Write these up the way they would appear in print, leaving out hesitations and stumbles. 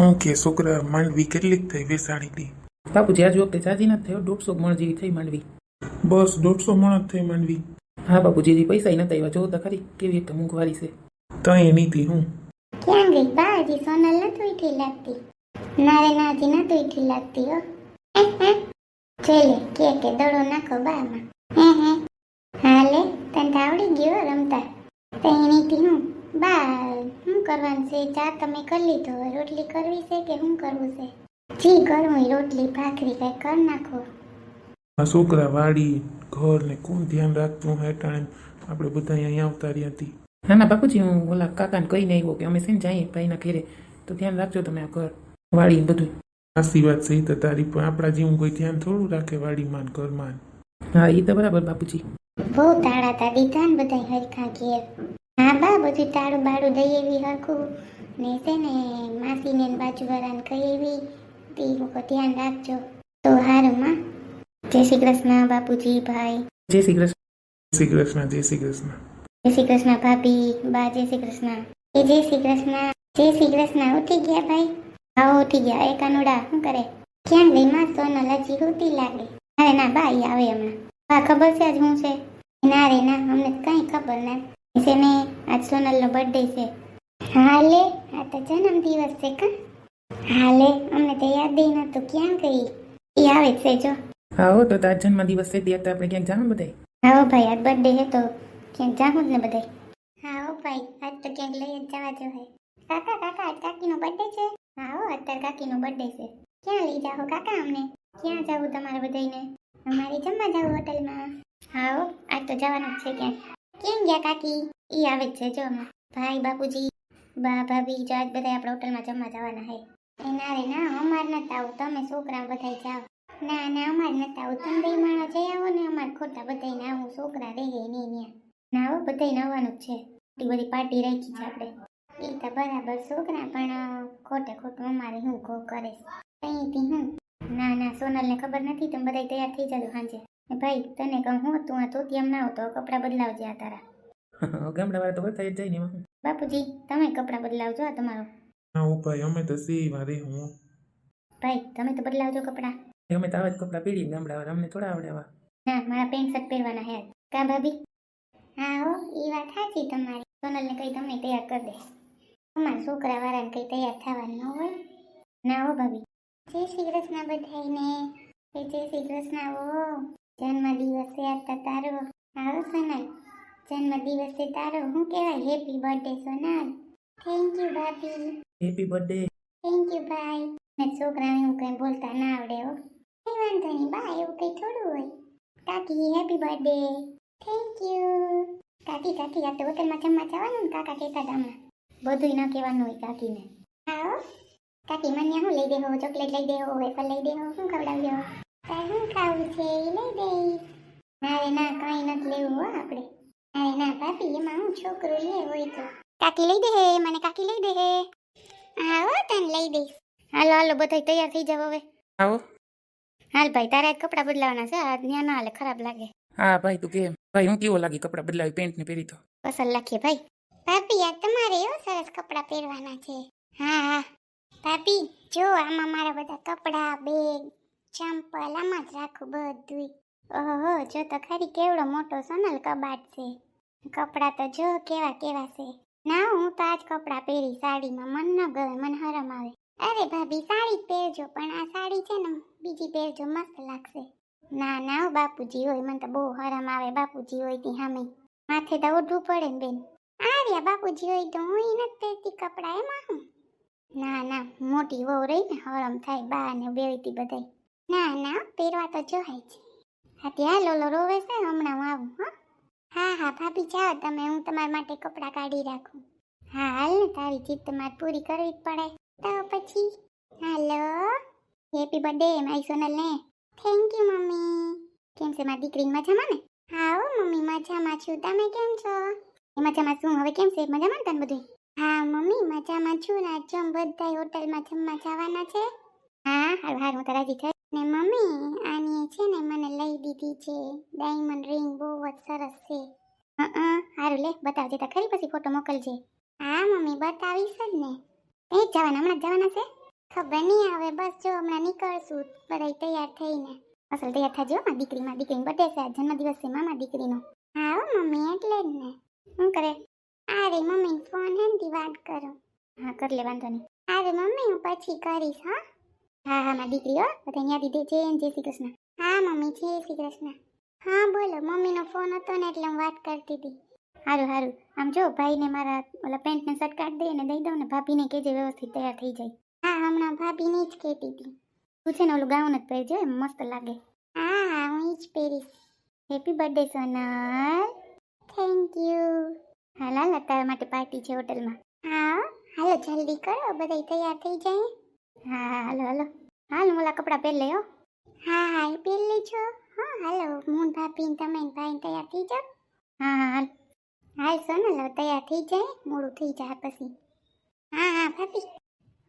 હું કે છોકરા માંડવી કેટલીક થઈ વેસાણીની? બાપુજી આજ વખતે જાજી નથી થયો, 150 મણ જેવી થઈ માંડવી. બસ 150 મણ જ થઈ માંડવી? હા બાપુજી, હજી પૈસા નથી આવ્યા. જો તો ખરી કેવી એક મોંઘવારી છે. તઈ નીતિ હું ક્યાં ગઈ બા? હજી સોનલ નથી ઉઠી લાગતી. ના રે ના, હજી નથી ઉઠી લાગતી હો. જોઈ લે કે દડો નાખો બામાં. હાલે તને તો આવડી ગયો રમતા. તઈ નીતિ હું બા શું કરવાનું છે? ચા તમે કરી લીધો, રોટલી કરવી છે કે શું કરવું છે? જી કરવું રોટલી ભાખરી કઈ કર નાખો. આ છોકરા વાડી ઘર ને કોણ ધ્યાન રાખતું હેટાણે? આપણે બધા અહીંયા આવતા રહ્યા હતી. ના ના બાપુજી, હું ઓલા કાકાને કહીને આવ્યો કે અમે છે ને જઈએ ભાઈના ઘેરે, તો ધ્યાન રાખજો તમે આ ઘર વાડી બધું. સાચી વાત છે તો તારી, પણ આપણા જેવું કોઈ ધ્યાન થોડું રાખે વાડીમાં ને ઘરમાં. હા એ તો બરાબર બાપુજી. બહુ તાળા તા દીધા ને બધા હરખા ઘેર. હા બા, બધું તાળું બાળું દઈ એવી હરખું ને છે ને માસીને બાજુવાળાને કહી એવી તે લોકો ધ્યાન રાખજો તો હારું માં. જય શ્રી કૃષ્ણ બાપુજી ભાઈ. જય શ્રી કૃષ્ણ. જય શ્રી કૃષ્ણ. જય શ્રી કૃષ્ણ. જય શ્રી કૃષ્ણ ભાભી. બા જય શ્રી કૃષ્ણ. એ જય શ્રી કૃષ્ણ. જય શ્રી કૃષ્ણ. ઉઠી ગયા ભાઈ? હા ઉઠી ગયા. એ કાનુડા શું કરે? ક્યાં ગઈ માં? સોનલ હજી હોતી લાગે. અરે ના બા, એ આવે હમણાં. બા ખબર છે આજ શું છે? ના રે ના, અમને કઈ ખબર ના છે ને. આજ સોનલનો બર્થડે છે. હાલે આ તો જન્મ દિવસ છે કા? હાલે અમને તો યાદ નતું. ક્યાં ગઈ? એ આવે છે જો. હા હો, તો આજ જન્મ દિવસ છે ત્યારે આપણે ક્યાંક જાણ બધાય. હા ભાઈ, આજ બર્થડે હે તો ક્યાંક જાઉં જ ને બધાય. હા ભાઈ, આજ તો ક્યાંક લઈ જ જવા જો હે. કાકા કાકા, આજ કાકીનો બર્થડે છે? હા હો, અત્યારે કાકીનો બર્થડે છે. ક્યાં લઈ જાઓ કાકા અમને? ક્યાં જવું તમારે બધાયને? અમારે જમવા જવું હોટલમાં. હા હો, આજ તો જવાનું જ છે ક્યાંક. કેમ ગયા કાકી? ઈ આવે જ છે જો હમણાં. ભાઈ બાપુજી બા ભાભી જો આજ બધા આપણે હોટલમાં જમવા જવાના હે. એ ના રે ના, અમાર નથી આવું, તમે છોકરા બધાય જાઓ. ના ના, અમાર નથી આવું, તમે બે માણો જઈ આવો ને. અમાર ખોટા બધાયને આવું, છોકરા રહે નહીં ત્યાં. ના હો, બધાયને આવવાનું જ છે. એટલી બધી પાર્ટી રાખી છે આપણે. એ તો બરાબર, છોકરા પણ ખોટે ખોટું અમારે શું ઘો કરે અહીંથી હું. ના ના, સોનલને ખબર નથી, તમે બધા તૈયાર થઈ જાજો સાંજે. ભાઈ તને કહું હું, તું આ ધોતિયામ ના આવતો, કપડાં બદલાવજે આ તારા. ગામડા વાળા તો બધા જ જાય ને એમાં. બાપુજી તમે કપડાં બદલાવજો આ તમારો. ના હો ભાઈ, અમે તો સેવા રે હું. ભાઈ તમે તો બદલાવજો કપડાં. અમે તો આવા જ કપડાં પહેરીએ ગામડા વાળા, અમને થોડા આવડે આવા. ના, મારા પેન્ટ શર્ટ પહેરવાના હે. કા ભાભી? હા હો, એ વાત સાચી તમારી. સોનલને કઈ તમને તૈયાર કરી દે. અમારા છોકરા વાળાને કઈ તૈયાર થવાનું ન હોય. ના હો ભાભી. જય શ્રી કૃષ્ણ બધાયને. જય શ્રી કૃષ્ણ. ઓ જન્મ દિવસ છે આજ તો તારો. આવો સોનલ, જન્મ દિવસ છે તારો. શું કહેવાય? Happy birthday Sonal. Thank you bhabhi. Happy birthday. Thank you bhai. ને છોકરાને એવું કઈ બોલતા ના આવડે હો. કઈ વાંધો નહીં બા, એવું કઈ થોડું હોય. કાકી હેપી બર્થડે. Thank you. કાકી કાકી, આ તો હોટલમાં જમવા જવાનું ને કાકા કહેતા હતા હમણાં. બધુંય ન કહેવાનું હોય કાકીને. હા કાકી, મને શું લઈ દેહો? ચોકલેટ લઈ દેહો, વેફર લઈ દેહો, શું ખવડાવ્યો? તારે શું ખાવું છે એ લઈ દઈશ. ના રે ના, કઈ નથી લેવું હો આપણે. અરે ના ભાભી, એમાં હું છોકરું લે હોય તો. કાકી લઈ દે હે મને, કાકી લઈ દે હે. હા હો, તને લઈ દઈશ. હાલો હાલો, બધા તૈયાર થઈ જાવ હવે. આવો. હાલ ભાઈ, તારે આજ કપડાં બદલાવાના છે. આ ત્યાં ના હાલે, ખરાબ લાગે. હા ભાઈ, તું કેમ? ભાઈ હું કેવો લાગી કપડાં બદલાવી, પેન્ટ ને પહેરી તો? પસંદ લખીએ ભાઈ. ભાભી આ તમારે એવો સરસ કપડાં પહેરવાના છે. હા હા ભાભી, જો આમાં મારા બધા કપડાં, બેગ, ચંપલ આમાં જ રાખું બધુંય. ઓહો, જો તો ખરી કેવડો મોટો સોનલ કબાટ છે. કપડાં તો જો કેવા કેવા છે. ના, હું તો આજ કપડાં પહેરી સાડીમાં. મન ન ગમે, મને હરમ આવે. અરે ભાભી, સાડી જ પહેરજો, પણ આ સાડી છે ને બીજી પહેરજો, મસ્ત લાગશે. ના ના હો, બાપુજી હોય, મને તો બહુ હરમ આવે. બાપુજી હોય તી સામે માથે તો ઓઢવું પડે ને બેન. આર્યા બાપુજી હોય તો હું નથી પહેરતી કપડાં, એમાં હું. ના ના, મોટી વહુ રહી ને, હરમ થાય બા ને બેવતી બધાય. ના ના, પહેરવા તો જોહાય છે. હા ત્યાં લોલો રોવે છે, હમણાં હું આવું. હા હા ભાભી, જાઓ તમે, હું તમારા માટે કપડાં કાઢી રાખું. હા હાલ ને, તારી જીદ તમારે પૂરી કરવી જ પડે તો પછી. હાલો, હેપી બર્થડે મારી સોનલ ને. Thank you mummy. કેમ છે મારી દીકરી, મજામાં ને? હા હો મમ્મી, મજામાં છું. તમે કેમ છો? એ મજામાં છું. હવે કેમ છે, મજામાં તને બધું? હા મમ્મી, મજામાં છું ને. જમ બધાય હોટલમાં જમવા જવાના છે. હા હારું હારું, હું તો રાજી થઈ. ને મમ્મી, આની છે ને મને લઈ દીધી છે ડાયમંડ રિંગ, બહુ જ સરસ છે. હારું લે, બતાવજે તો ખરી, પછી ફોટો મોકલજે. હા મમ્મી, બતાવીશ જ ને. એ જવાના, હમણાં જવાના છે. ખબર નહીં આવે, બસ જો હમણાં નીકળશું બધા તૈયાર થઈને. અસલ તૈયાર થાજો માં દીકરીની બર્થડે છે, આજ જન્મદિવસ છે મામા દીકરીનો. હા હો મમ્મી, એટલે જ ને. શું કરે? અરે મમ્મી ફોન હેનથી વાત કરો. હા કર લે, વાંધો નહીં. અરે મમ્મી હું પછી કરીશ. હા હા હા મારી દીકરી હો, બધા યાદ દીધે છે. જય શ્રી કૃષ્ણ. હા મમ્મી, જય શ્રી કૃષ્ણ. હા બોલો, મમ્મીનો ફોન હતો ને એટલે હું વાત કરતી હતી. સારું સારું. આમ જો ભાઈને મારા ઓલા પેન્ટ ને શર્ટ કાઢ દે ને દઈ દઉં ને, ભાભીને કહેજે વ્યવસ્થિત તૈયાર થઈ જાય. હા હમણાં ભાભીને જ કહેતી હતી. તું છે ને ઓલું ગાઉન જ પહેરજો, એમ મસ્ત લાગે. હા હા હું જ પહેરીશ. Happy birthday Sonal. Thank you. હાલ હાલ તારા માટે પાર્ટી છે હોટલમાં. હા હાલો જલ્દી કરો, બધા તૈયાર થઈ જાય. હા હા હાલો હાલો. હાલ ઓલા કપડાં પહેર લે હો. હા હા એ પહેરી છો. હા હાલો હું ભાભી તમે ભાઈ તૈયાર થઈ જાવ. હા હા હાલ હાલ સોનલ તૈયાર થઈ જાય, મોડું થઈ જાય પછી. હા હા ભાભી.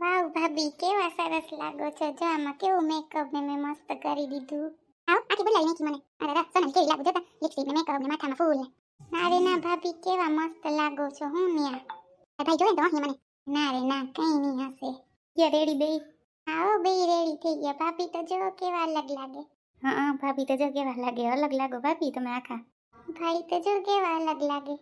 વાવ ભાભી કેવા સરસ લાગો છો, જો આમાં કેવું મેકઅપ ને મેં મસ્ત કરી દીધું. આવ આખી બદલાઈ નાખી મને. અરે રા સોનલ કેવી લાગો જોતા, લિપસ્ટિક ને મેકઅપ ને માથામાં ફૂલ ને. ના રે ના ભાભી કેવા મસ્ત લાગો છો. હું ન્યા ભાઈ જોઈ તો મને. ના રે ના કઈ નહીં હશે. યા રેડી બે. આવો બે રેડી થઈ ગયા. ભાભી તો જો કેવા અલગ લાગે. હા ભાભી તો જો કેવા લાગે, અલગ લાગો ભાભી તમે આખા. ભાઈ તો જો કેવા અલગ લાગે.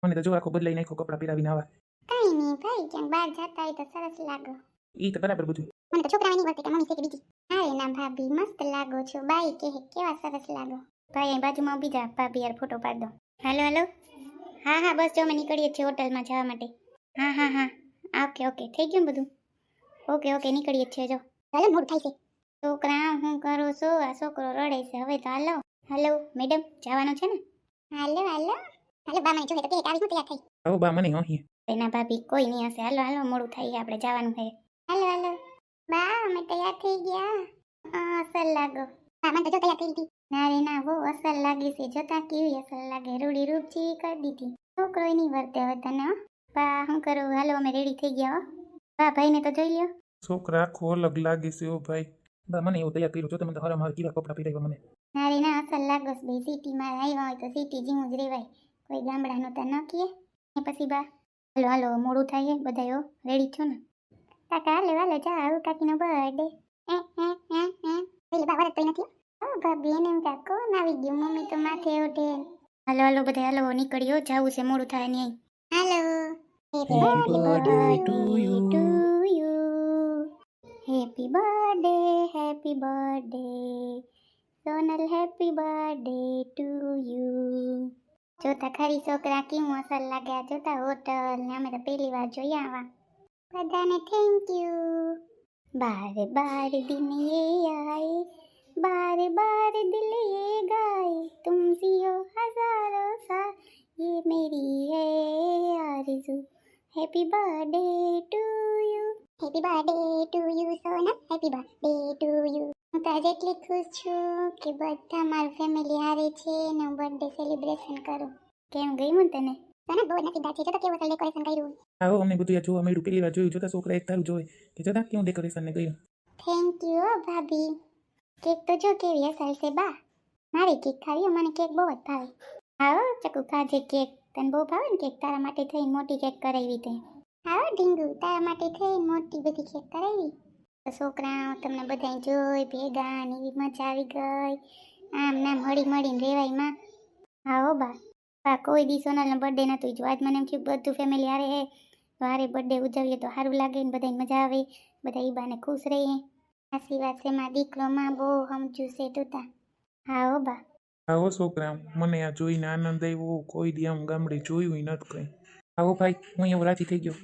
મને તો જો આખો બદલાઈ નાખો કપડાં પહેરાવીને આવા. કઈ નહીં ભાઈ, ક્યાંક બહાર જતા હોય તો સરસ લાગો. ઈ તો બરાબર બધું. મને તો છોકરાની નહીં વર્તે કે મમ્મી છે કે બીજી. અરે ના ભાભી મસ્ત લાગો છો. બાઈ કે કેવા સરસ લાગો. ભાઈ અહીં બાજુમાં ઊભી જા, ભાભી યાર ફોટો પાડ દો. હાલો હાલો. હા હા બસ જો અમે નીકળીએ છીએ હોટલમાં જવા માટે. હા હા હા ઓકે ઓકે થઈ ગયું બધું. ઓકે ઓકે નીકળીએ છીએ જો. હાલો મોડું થાય છે. છોકરા હું કરું છું, આ છોકરો રડે છે. હવે તો હાલો. હાલો મેડમ જવાનું છે ને. હાલો હાલો હાલો બા મને જોઈ તો કે આવી હું તૈયાર થઈ. આવો બા મને અહીં. એના ભાભી કોઈ નહીં હશે. હાલો હાલો મોડું થાય, આપણે જવાનું છે. હાલો હાલો બા અમે તૈયાર થઈ ગયા. હા અસલ લાગો. હા મને તો જો તૈયાર થઈ ગઈ. ના રે ના બહુ અસલ લાગે છે, જોતા કેવી અસલ લાગે. રૂડી રૂપ જેવી કરી દીધી. છોકરો નહીં વર્તે હવે તને. હો બા હું કરું, હાલો અમે રેડી થઈ ગયા. હો બા ભાઈને તો જોઈ લ્યો. છોકરા આખો અલગ લાગે છે ઓ ભાઈ. બા મને એવું તૈયાર કર્યું છો તમે તો હરામ હાર કેવા કપડાં પહેરાવ્યા મને. ના રે ના અસલ લાગો છે. ભાઈ સિટીમાં આવ્યા હોય તો સિટી જેવું જ રહેવાય, કોઈ ગામડાનું તો ન કીએ. ને પછી બા હાલો હાલો મોડું થાય બધાયો રેડી છો ને. કાકા હાલો હાલો જા આવું કાકીનો બર્થડે. પેલી બા વરત તો નથી. ઓ ભાભી એને એમ કાકો આવી ગયું, મમ્મી તો માથે ઓઢે. હાલો હાલો બધા હાલો નીકળ્યો, જાવું છે મોડું થાય નહીં. હાલો Happy birthday to you. Happy birthday happy birthday Sonal, happy birthday to you. જોતા ખરી છોકરા કેવું અસર લાગ્યા. જોતા હોટલ ને અમે તો પહેલી વાર જોયા આવા. બધાને થેન્ક યુ. બારે બારે દિન ये आए, बार बार दिल ये गाए, तुम जियो हजारों साल, ये मेरी है आरज़ू. Happy birthday to you. Happy birthday to you Sonal, happy birthday to you. હું તો આજે એટલી ખુશ છું કે બધા મારું ફેમિલી હારે છે ને હું બર્થડે સેલિબ્રેશન કરું. કેમ ગયું તને? તને બહુ નસીબદાર છે. જો તો કેવું ડેકોરેશન કર્યું. આવો અમને બધું આ જોવા મળ્યું, પહેલી વાર જોયું. જોતા છોકરા એક તારું જોવે કે જોતા કેવું ડેકોરેશન ને ગયું. થેન્ક યુ ભાભી. કેક તો જો કેવી અસલ છે બા. મારી કેક ખાવી, મને કેક બહુ જ ભાવે. આવો ચકુ ખાજે કેક. તને બહુ ભાવે ને કેક, તારા માટે થઈને મોટી કેક કરાવી તે. આવો ઢીંગુ તારા માટે થઈને મોટી બધી કેક કરાવી. તો છોકરાઓ તમને બધા જોઈ ભેગા ને એવી મજા આવી ગઈ. આમ નામ હળી મળીને રેવાય માં. આવો બા. બા કોઈ દી સોનલનો બર્થડે નહોતું જો, આજ મને એમ થયું બધું ફેમિલી હારે હે તો હારે બર્થડે ઉજવીએ તો સારું લાગે ને બધાને મજા આવે, બધા ઈ બાને ખુશ રહીએ. સાચી વાત છે, માં દીકરો માં બહુ સમજુ છે તુતા. હા હો બા. આવો છોકરા, મને આ જોઈને આનંદ આવ્યો. કોઈ દી આમ ગામડે જોયું નથી કંઈ. આવો ભાઈ, હું એવું રાજી થઈ ગયો.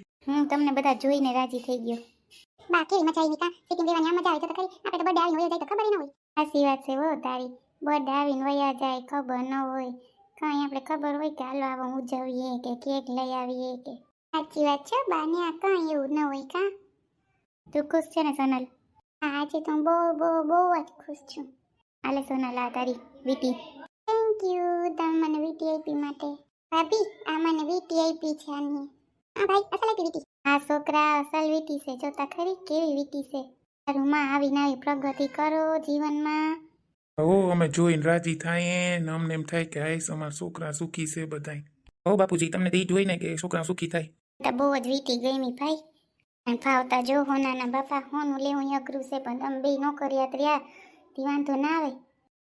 તમને બધા જોઈને રાજી થઈ ગયો. બા કેવી મજા આવી કા, સિટીમાં રહેવાની આ મજા આવી તો ખરી. આપણે તો બર્થડે આવીને વયા જાય તો ખબર ન હોય. સાચી વાત છે હો તારી. બર્થડે આવીને વયા જાય ખબર ન હોય. કાંઈ આપણે ખબર હોય કે હાલો આવો ઉજવીએ કે કેક લઈ આવીએ કે. સાચી વાત છે બા, ને આ કાંઈ એવું ન હોય કા. તું ખુશ છે ને સોનલ? હા આજે તો બહુ બહુ બહુ જ ખુશ છું. આલે સોનલ આ તારી વીટી. થેન્ક યુ તમે મને વીટી આપી માટે. ભાભી આ મને વીટી આપી છે આની. હા ભાઈ અસલ આપી વીટી. હા છોકરા અસલ વીટી છે, જોતા ખરી કેવી વીટી છે. તારું માં આવીને આવી પ્રગતિ કરો જીવનમાં. હો અમે જોઈને રાજી થાય ને અમને એમ થાય કે હાઈસ અમારા છોકરા સુખી છે બધાય. હો બાપુજી તમને તો ઈ જોઈ ને કે છોકરા સુખી થાય. તો બહુ જ વીટી ગમી ભાઈ. અને ફાવતા જો હોનાના બાપા હોનું લેવું અઘરું છે પણ તમે બે નોકરિયાત રહ્યા તે વાંધો ના આવે.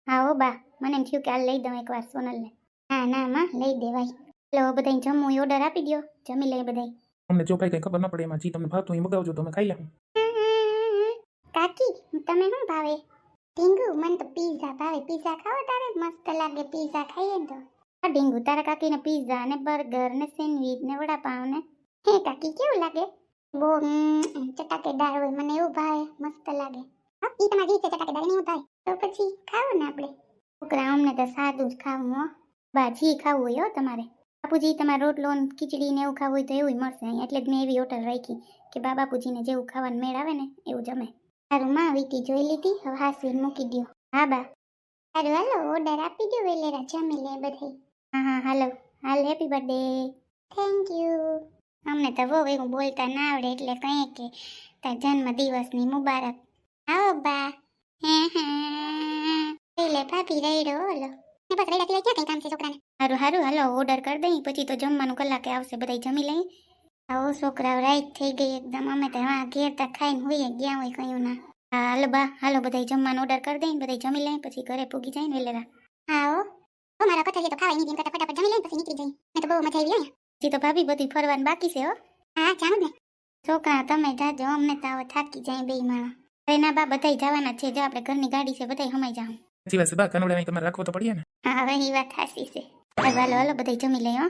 હા હો બા મને એમ થયું કે આ લઈ દઉં એકવાર સોનલને. ના ના માં લઈ દેવાય. લો બધાય જમવું એ ઓર્ડર આપી દો જમી લઈએ બધાય. અમને જો કઈ ખબર ન પડે એમાં જી તમને ભાવતું એ મગાવજો તો અમે ખાઈ લઉં. કાકી તમે શું ભાવે? ઢીંગુ મને તો પીઝા ભાવે. પીઝા ખાવો તારે? મસ્ત લાગે પીઝા ખાઈએ ને તો. હા ઢીંગુ તારા કાકીને પીઝા ને બર્ગર ને સેન્ડવીચ ને વડાપાઉં ને હે કાકી કેવું લાગે? બહુ ચટાકેદાર હોય મને એવું ભાવે મસ્ત લાગે. હા ઈ તમારી રીત છે ચટાકેદાર નહીં ભાવે તો પછી ખાવો ને આપણે. છોકરા અમને તો સાદું જ ખાવું હો. બાજી ખાવું હોય હો તમારે. બાપુજી તમારે રોટલો ને ખીચડી ને એવું ખાવું હોય તો એવું મળશે અહીંયા એટલે જ મેં એવી હોટલ રાખી કે બાપુજીને જેવું ખાવાનું મેળ આવે ને એવું જમે. સારું માં વીટી જોઈ લીધી હવે હાસવીને મૂકી દો. હા બા સારું હાલો ઓર્ડર આપી દો વેલેરા જમી લે બધાય. હા હાલો હાલ હેપી બર્થડે. Thank you. અમને તો બહુ એવું બોલતા ના આવડે એટલે કહીએ કે તાર જન્મ દિવસની મુબારક. આવો બા. લે ભાભી રેડો ઓલો ને બસ રેડા સિવાય ક્યાં કઈ કામ છે છોકરાને. હારું હારું હાલો ઓર્ડર કરી દઈ પછી તો જમવાનું કલાકે આવશે બધાય જમી લઈ. આવો છોકરાઓ રાઈટ થઈ ગઈ એકદમ. અમે તો હા ઘેર તા ખાઈને હોઈએ ગયા હોય કયું ના. હા હાલો બા હાલો બધાય જમવાનું ઓર્ડર કરી દઈ બધાય જમી લઈ પછી ઘરે પૂગી જાય ને વેલેરા. હા હો મારા કથા તો ખાવાય નહીં કરતા ફટાફટ જમી લઈ પછી નીકળી જાય. મેં તો બહુ મજા આવી હોય. હજી તો ભાભી બધી ફરવાનું બાકી છે હો. હા જાણું ને. છોકરા તમે જાજો અમને તો હવે થાકી જાય બે માણસ. અરે ના બા બધાય જવાના છે જો આપણે ઘરની ગાડી છે બધાય હમાઈ જાવ. સાચી વાત છે બા કાનુડા તમારે રાખવો તો પડીએ ને. હા હવે એ વાત સાચી છે. હાલો હાલો બધાય જમી લઈ હો.